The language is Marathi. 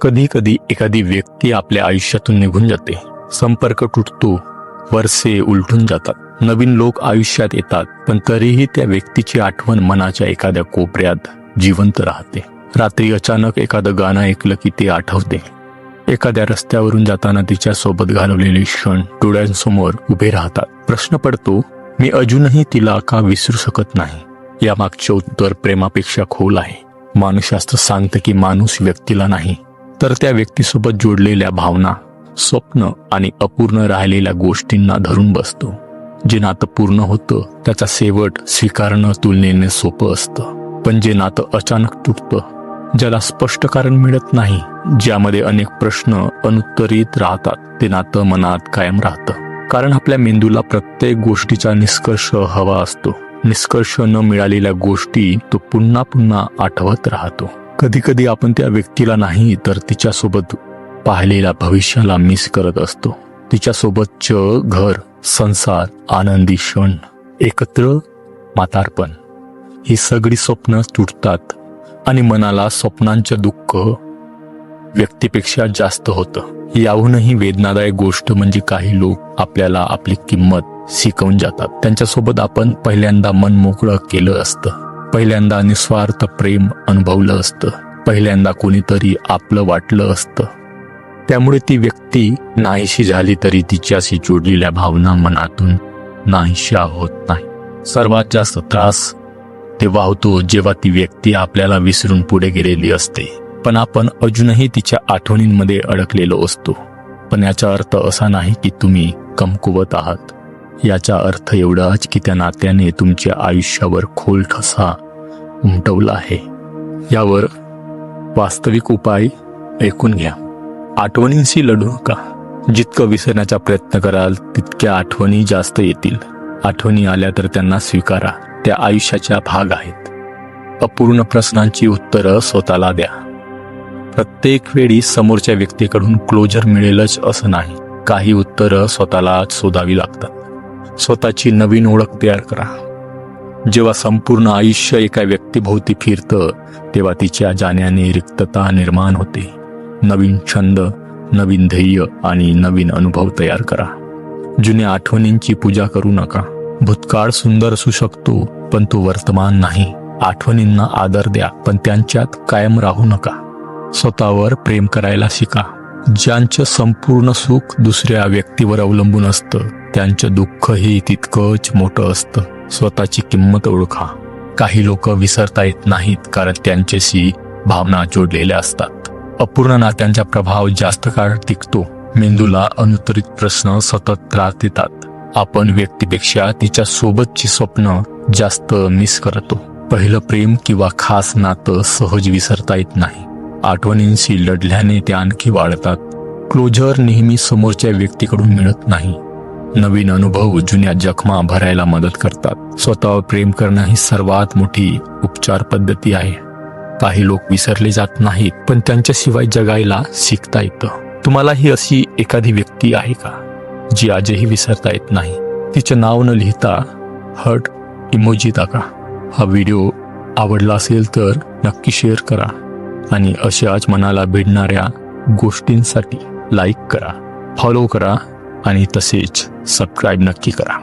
कधी कधी एखादी व्यक्ती आपल्या आयुष्यातून निघून जाते, संपर्क तुटतो, वर्षे उलटून जातात, नवीन लोक आयुष्यात येतात, पण तरीही त्या व्यक्तीची आठवण मनाच्या एखाद्या कोपऱ्यात जिवंत राहते. रात्री अचानक एखादं गाणं ऐकलं की ते आठवते. एखाद्या रस्त्यावरून जाताना तिच्या सोबत घालवलेले क्षण डोळ्यांसमोर उभे राहतात. प्रश्न पडतो, मी अजूनही तिला का विसरू शकत नाही? यामागचे उत्तर प्रेमापेक्षा खोल आहे. मानसशास्त्र सांगतं की माणूस व्यक्तीला नाही, तर त्या व्यक्तीसोबत जोडलेल्या भावना, स्वप्न आणि अपूर्ण राहिलेल्या गोष्टींना धरून बसतो. जे नातं पूर्ण होतं त्याचा शेवट स्वीकारणं तुलनेने सोपं असतं, पण जे नातं अचानक तुटतं, ज्याला स्पष्ट कारण मिळत नाही, ज्यामध्ये अनेक प्रश्न अनुत्तरित राहतात, ते नातं मनात कायम राहतं. कारण आपल्या मेंदूला प्रत्येक गोष्टीचा निष्कर्ष हवा असतो. निष्कर्ष न मिळालेल्या गोष्टी तो पुन्हा पुन्हा आठवत राहतो. कधी कधी आपण त्या व्यक्तीला नाही तर तिच्यासोबत पाहिलेल्या भविष्याला मिस करत असतो. तिच्यासोबतचं घर, संसार, आनंदी क्षण, एकत्र म्हातारपण, ही सगळी स्वप्न तुटतात आणि मनाला स्वप्नांचं दुःख व्यक्तीपेक्षा जास्त होतं. याहूनही वेदनादायक गोष्ट म्हणजे काही लोक आपल्याला आपली किंमत शिकवून जातात. त्यांच्यासोबत आपण पहिल्यांदा मन मोकळं केलं असतं, पहिल्यांदा निस्वार्थ प्रेम अनुभवलं असतं, पहिल्यांदा कोणीतरी आपलं वाटलं असतं. त्यामुळे ती व्यक्ती नाहीशी झाली तरी तिच्याशी जोडलेल्या भावना मनातून नाहीशा होत नाही. सर्वात जास्त त्रास तेव्हा होतो जेव्हा ती व्यक्ती आपल्याला विसरून पुढे गेलेली असते, पण आपण अजूनही तिच्या आठवणींमध्ये अडकलेलो असतो. पण याचा अर्थ असा नाही की तुम्ही कमकुवत आहात. याचा अर्थ एवढाच की त्या नात्याने तुमच्या आयुष्यावर खोल ठसा उमटवला आहे. यावर वास्तविक उपाय ऐकून घ्या. आठवणींशी लढू नका. जितकं विसरण्याचा प्रयत्न कराल तितक्या आठवणी जास्त येतील. आठवणी आल्या तर त्यांना स्वीकारा, त्या आयुष्याचा भाग आहेत. अपूर्ण प्रश्नांची उत्तरं स्वतःला द्या. प्रत्येक वेळी समोरच्या व्यक्तीकडून क्लोजर मिळेलच असं नाही. काही उत्तरं स्वतःला शोधावी लागतात. स्वतःची नवीन ओळख तयार करा. जेव्हा संपूर्ण आयुष्य एका व्यक्तीभोवती फिरतं तेव्हा तिच्या जाण्याने रिक्तता निर्माण होते. नवीन छंद, नवीन ध्येय आणि नवीन अनुभव तयार करा. जुन्या आठवणींची पूजा करू नका. भूतकाळ सुंदर असू शकतो पण तो वर्तमान नाही. आठवणींना आदर द्या पण त्यांच्यात कायम राहू नका. स्वतःवर प्रेम करायला शिका. ज्यांचं संपूर्ण सुख दुसऱ्या व्यक्तीवर अवलंबून असतं त्यांचं दुःखही तितकंच मोठं असतं. स्वतःची किंमत ओळखा. काही लोक विसरता येत नाहीत कारण त्यांच्याशी भावना जोडलेल्या असतात. अपूर्ण नात्यांचा प्रभाव जास्त काळ टिकतो. मेंदूला अनुत्तरित प्रश्न सतत त्रास देतात. आपण व्यक्तीपेक्षा तिच्या सोबतची स्वप्न जास्त मिस करतो. पहिलं प्रेम किंवा खास नातं सहज विसरता येत नाही. आठवणींशी लढल्याने ते आणखी वाढतात. क्लोजर नेहमी समोरच्या व्यक्तीकडून मिळत नाही. नवीन अनुभव जुन्या जखमा भरायला मदत करतात. स्वतःवर प्रेम करणं ही सर्वात मोठी उपचार पद्धती आहे. काही लोक विसरले जात नाहीत पण त्यांच्याशिवाय जगायला शिकता येतं. तुम्हालाही अशी एखादी व्यक्ती आहे का जी आजही विसरता येत नाही? तिचे नाव न लिहिता हर्ट इमोजी टाका. हा व्हिडिओ आवडला असेल तर नक्की शेअर करा आणि अशाच मनाला भिडणाऱ्या गोष्टींसाठी लाईक करा, फॉलो करा आणि तसेच सबस्क्राईब नक्की करा.